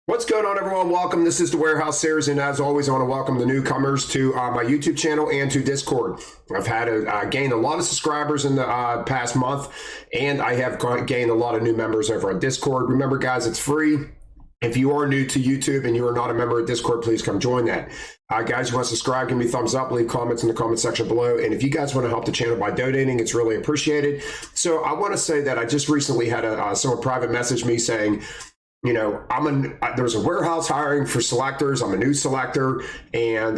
What's going on, everyone? Welcome. This is the Warehouse Series, and as always, I want to welcome the newcomers to my YouTube channel and to Discord. I've had gained a lot of subscribers in the past month, and I have gained a lot of new members over on Discord. Remember, guys, it's free. If you are new to YouTube and you are not a member of Discord, please come join that. Guys, you want to subscribe, give me a thumbs up, leave comments in the comment section below. And if you guys want to help the channel by donating, it's really appreciated. So I want to say that I just recently had someone private message me saying, you know, there's a warehouse hiring for selectors. I'm a new selector, and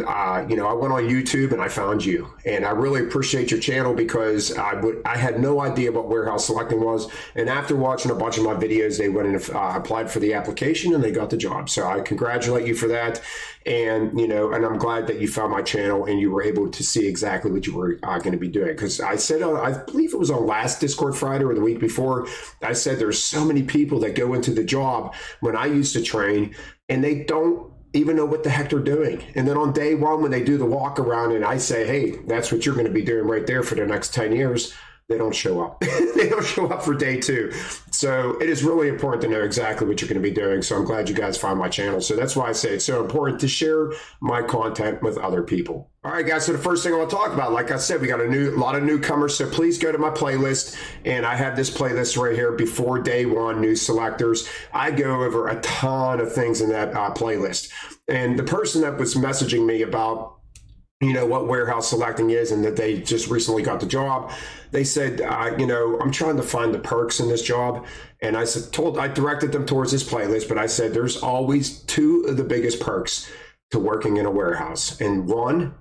you know, I went on YouTube and I found you, and I really appreciate your channel because I had no idea what warehouse selecting was, and after watching a bunch of my videos, they went and applied for the application and they got the job. So I congratulate you for that, and you know, and I'm glad that you found my channel and you were able to see exactly what you were going to be doing. Because I said, I believe it was on last Discord Friday or the week before, I said there's so many people that go into the job when I used to train and they don't even know what the heck they're doing. And then on day one, when they do the walk around and I say, hey, that's what you're going to be doing right there for the next 10 years, they don't show up. They don't show up for day two. So it is really important to know exactly what you're going to be doing. So I'm glad you guys found my channel. So that's why I say it's so important to share my content with other people. All right, guys. So the first thing I want to talk about, like I said, we got a lot of newcomers. So please go to my playlist. And I have this playlist right here before day one, new selectors. I go over a ton of things in that playlist. And the person that was messaging me about, you know, what warehouse selecting is and that they just recently got the job, they said, you know, I'm trying to find the perks in this job. And I directed them towards this playlist, but I said, there's always two of the biggest perks to working in a warehouse. And one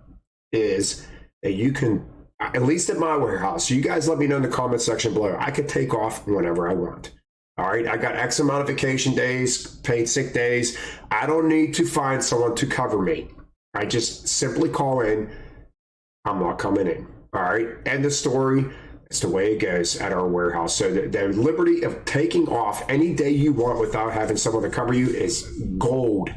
is that you can, at least at my warehouse, you guys let me know in the comment section below, I could take off whenever I want. All right, I got X amount of vacation days, paid sick days. I don't need to find someone to cover me. I just simply call in, I'm not coming in. All right, end of story. It's the way it goes at our warehouse. So the liberty of taking off any day you want without having someone to cover you is gold.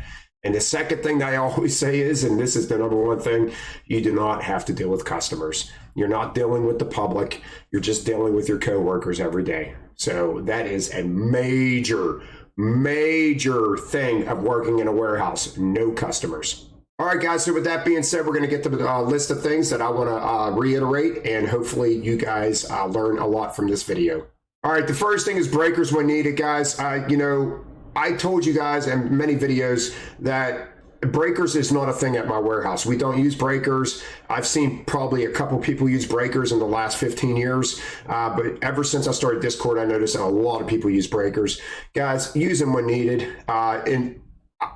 And the second thing that I always say is, and this is the number one thing, you do not have to deal with customers. You're not dealing with the public. You're just dealing with your coworkers every day. So that is a major, major thing of working in a warehouse. No customers. All right, guys, so with that being said, we're going to get to the list of things that I want to reiterate, and hopefully you guys learn a lot from this video. All right, the first thing is breakers when needed, guys. You know, I told you guys in many videos that breakers is not a thing at my warehouse. We don't use breakers. I've seen probably a couple people use breakers in the last 15 years, but ever since I started Discord, I noticed that a lot of people use breakers. Guys, use them when needed.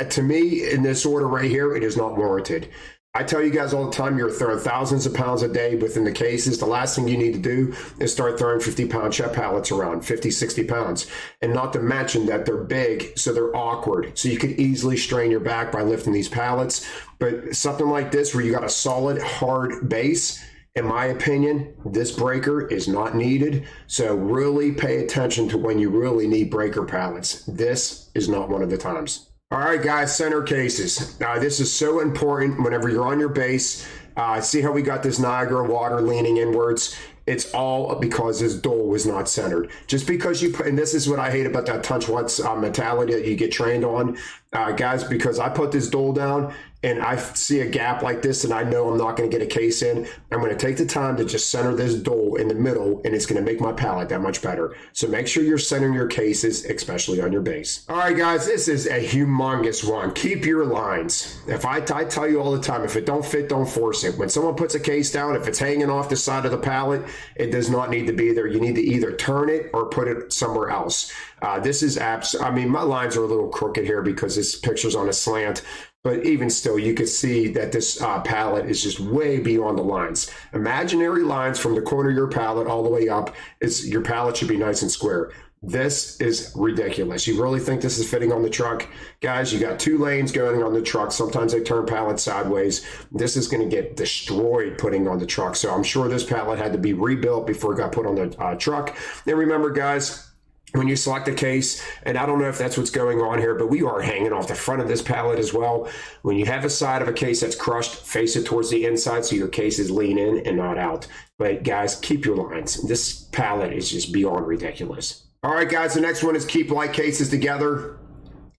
To me, in this order right here, it is not warranted. I tell you guys all the time, you're throwing thousands of pounds a day within the cases. The last thing you need to do is start throwing 50-pound check pallets around, 50, 60 pounds. And not to mention that they're big, so they're awkward. So you could easily strain your back by lifting these pallets. But something like this, where you got a solid, hard base, in my opinion, this breaker is not needed. So really pay attention to when you really need breaker pallets. This is not one of the times. All right, guys, center cases. This is so important whenever you're on your base. See how we got this Niagara water leaning inwards? It's all because this dole was not centered. Just because you put, and this is what I hate about that Touch Once mentality that you get trained on, guys, because I put this dole down and I see a gap like this and I know I'm not going to get a case in, I'm going to take the time to just center this dole in the middle, and it's going to make my pallet that much better. So make sure you're centering your cases, especially on your base. All right, guys, this is a humongous one. Keep your lines. If I tell you all the time, if it don't fit, don't force it. When someone puts a case down, if it's hanging off the side of the pallet, it does not need to be there. You need to either turn it or put it somewhere else. This is I mean, my lines are a little crooked here because this picture's on a slant. But even still, you can see that this pallet is just way beyond the lines. Imaginary lines from the corner of your pallet all the way up. Your pallet should be nice and square. This is ridiculous. You really think this is fitting on the truck? Guys, you got 2 lanes going on the truck. Sometimes they turn pallets sideways. This is going to get destroyed putting on the truck. So I'm sure this pallet had to be rebuilt before it got put on the truck. And remember, guys, when you select a case, and I don't know if that's what's going on here, but we are hanging off the front of this pallet as well. When you have a side of a case that's crushed, face it towards the inside so your cases lean in and not out. But guys, keep your lines. This pallet is just beyond ridiculous. All right, guys, the next one is keep light cases together.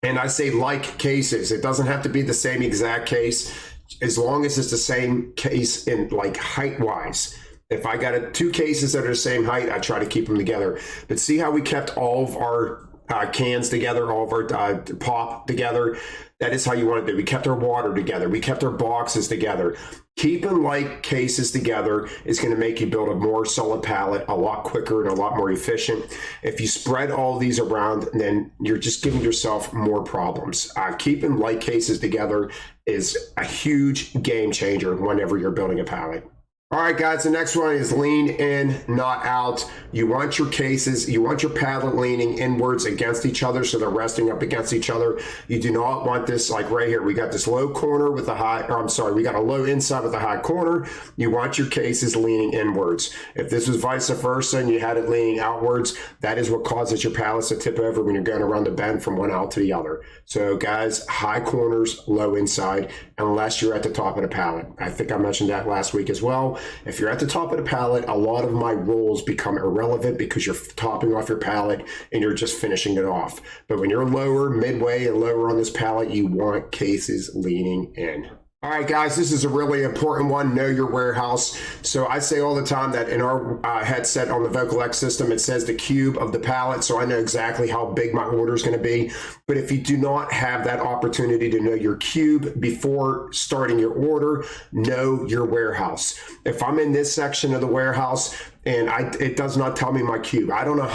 And I say like cases. It doesn't have to be the same exact case, as long as it's the same case in like height wise. If I got two cases that are the same height, I try to keep them together. But see how we kept all of our cans together, all of our pop together? That is how you want to do. We kept our water together. We kept our boxes together. Keeping like cases together is going to make you build a more solid pallet a lot quicker and a lot more efficient. If you spread all these around, then you're just giving yourself more problems. Keeping like cases together is a huge game changer whenever you're building a pallet. All right, guys, the next one is lean in, not out. You want your cases, you want your pallet leaning inwards against each other so they're resting up against each other. You do not want this like right here. We got this low corner with a high, or I'm sorry, we got a low inside with a high corner. You want your cases leaning inwards. If this was vice versa and you had it leaning outwards, that is what causes your pallets to tip over when you're going around the bend from one out to the other. So guys, high corners, low inside, unless you're at the top of the pallet. I think I mentioned that last week as well. If you're at the top of the pallet, a lot of my rules become irrelevant because you're topping off your pallet and you're just finishing it off. But when you're lower, midway, and lower on this pallet, you want cases leaning in. All right, guys, this is a really important one. Know your warehouse. So I say all the time that in our headset on the Vocal X system, it says the cube of the pallet. So I know exactly how big my order is going to be. But if you do not have that opportunity to know your cube before starting your order, know your warehouse. If I'm in this section of the warehouse and it does not tell me my cube, I don't know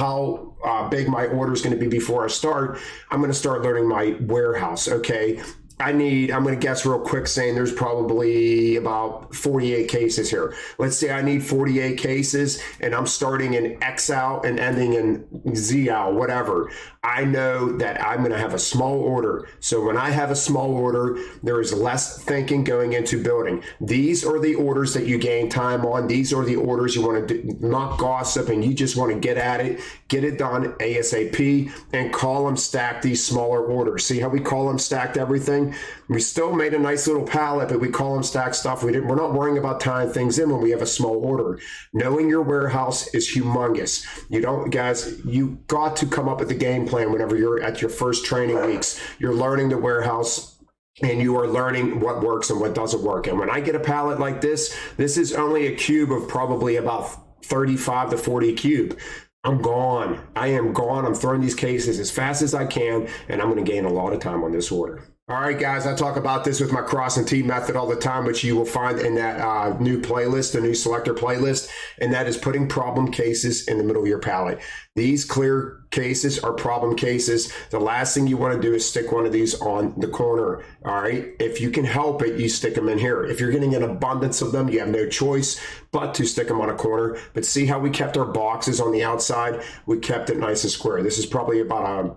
how big my order is going to be before I start. I'm going to start learning my warehouse. Okay. I'm going to guess real quick saying there's probably about 48 cases here. Let's say I need 48 cases and I'm starting in X out and ending in Z out, whatever. I know that I'm going to have a small order. So when I have a small order, there is less thinking going into building. These are the orders that you gain time on. These are the orders you want to do, not gossip, and you just want to get at it, get it done ASAP, and column stack these smaller orders. See how we column stacked everything? We still made a nice little pallet, but we column stack stuff. We're not worrying about tying things in when we have a small order. Knowing your warehouse is humongous. You got to come up with a game plan whenever you're at your first training weeks. You're learning the warehouse and you are learning what works and what doesn't work. And when I get a pallet like this is only a cube of probably about 35 to 40 cube. I'm gone. I am gone. I'm throwing these cases as fast as I can, and I'm going to gain a lot of time on this order. All right, guys, I talk about this with my cross and tee method all the time, which you will find in that new playlist, the new selector playlist, and that is putting problem cases in the middle of your pallet. These clear cases are problem cases. The last thing you want to do is stick one of these on the corner, all right? If you can help it, you stick them in here. If you're getting an abundance of them, you have no choice but to stick them on a corner. But see how we kept our boxes on the outside? We kept it nice and square. This is probably about a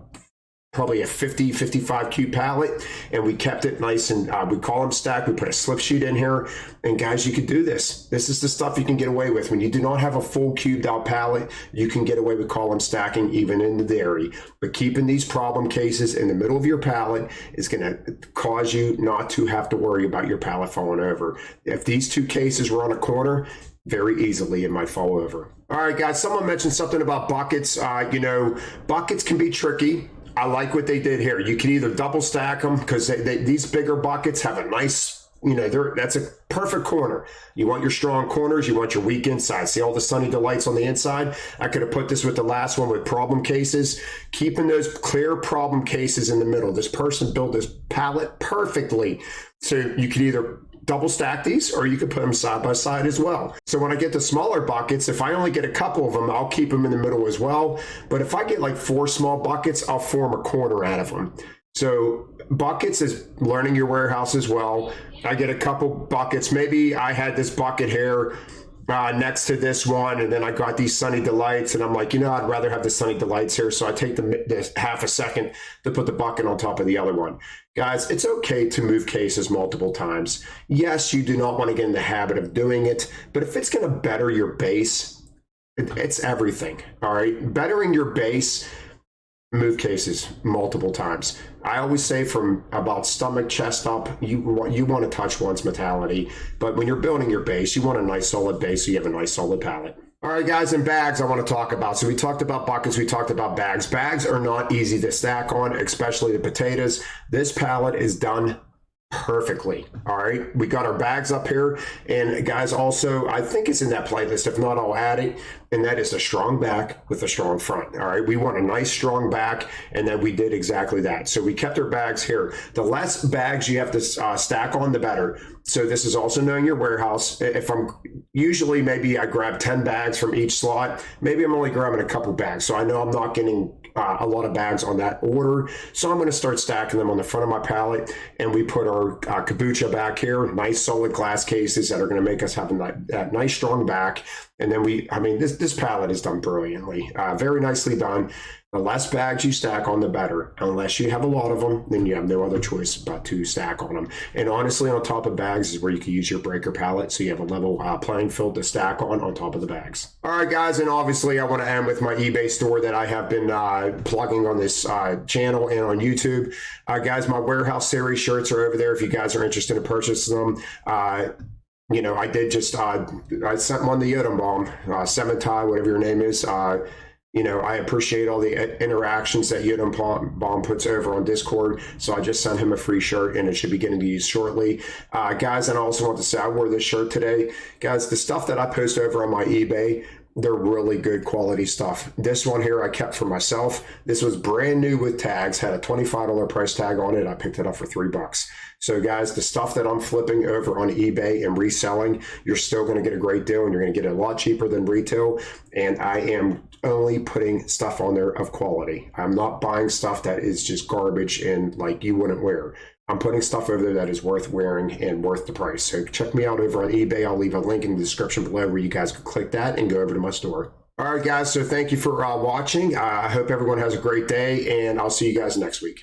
50, 55 cube pallet, and we kept it nice and we column stack. We put a slip sheet in here, and guys, you could do this. This is the stuff you can get away with. When you do not have a full cubed out pallet, you can get away with column stacking even in the dairy. But keeping these problem cases in the middle of your pallet is going to cause you not to have to worry about your pallet falling over. If these two cases were on a corner, very easily it might fall over. All right, guys, someone mentioned something about buckets. Buckets can be tricky. I like what they did here. You can either double stack them because these bigger buckets have a nice, that's a perfect corner. You want your strong corners. You want your weak inside. See all the Sunny Delights on the inside? I could have put this with the last one with problem cases. Keeping those clear problem cases in the middle. This person built this pallet perfectly. So you could either double stack these or you could put them side by side as well. So when I get the smaller buckets, if I only get a couple of them, I'll keep them in the middle as well. But if I get like 4 small buckets, I'll form a corner out of them. So buckets is learning your warehouse as well. I get a couple buckets. Maybe I had this bucket here next to this one, and then I got these Sunny Delights, and I'm like, I'd rather have the Sunny Delights here. So I take the half a second to put the bucket on top of the other one. Guys, it's okay to move cases multiple times. Yes, you do not want to get in the habit of doing it, but if it's going to better your base, it's everything. All right, bettering your base, move cases multiple times. I always say from about stomach, chest up, you want to touch once mentality. But when you're building your base, you want a nice solid base so you have a nice solid pallet. All right, guys, and bags I want to talk about. So we talked about buckets, we talked about bags. Bags are not easy to stack on, especially the potatoes. This pallet is done perfectly. All right, we got our bags up here, and guys, also I think it's in that playlist. If not, I'll add it. And that is a strong back with a strong front. All right, we want a nice strong back, and then we did exactly that. So we kept our bags here. The less bags you have to stack on, the better. So this is also knowing your warehouse. If I'm usually, maybe I grab 10 bags from each slot, maybe I'm only grabbing a couple bags, so I know I'm not getting a lot of bags on that order. So I'm going to start stacking them on the front of my pallet, and we put our kombucha back here, nice solid glass cases that are going to make us have that nice strong back. And then this pallet is done brilliantly, very nicely done. The less bags you stack on, the better. Unless you have a lot of them, then you have no other choice but to stack on them. And honestly, on top of bags is where you can use your breaker pallet, so you have a level playing field to stack on top of the bags. All right, guys, and obviously I want to end with my eBay store that I have been plugging on this channel and on YouTube. Guys, my Warehouse Series shirts are over there if you guys are interested in purchasing them. I did just, I sent one to Yodenbaum, Cementai, whatever your name is. I appreciate all the interactions that Yodenbaum puts over on Discord. So I just sent him a free shirt, and it should be getting used shortly. Guys, and I also want to say I wore this shirt today. Guys, the stuff that I post over on my eBay, they're really good quality stuff. This one here I kept for myself. This was brand new with tags, had a $25 price tag on it. I picked it up for $3. So guys, the stuff that I'm flipping over on eBay and reselling, you're still going to get a great deal, and you're going to get it a lot cheaper than retail. And I am only putting stuff on there of quality. I'm not buying stuff that is just garbage and like you wouldn't wear. I'm putting stuff over there that is worth wearing and worth the price. So check me out over on eBay. I'll leave a link in the description below where you guys can click that and go over to my store. All right, guys. So thank you for watching. I hope everyone has a great day, and I'll see you guys next week.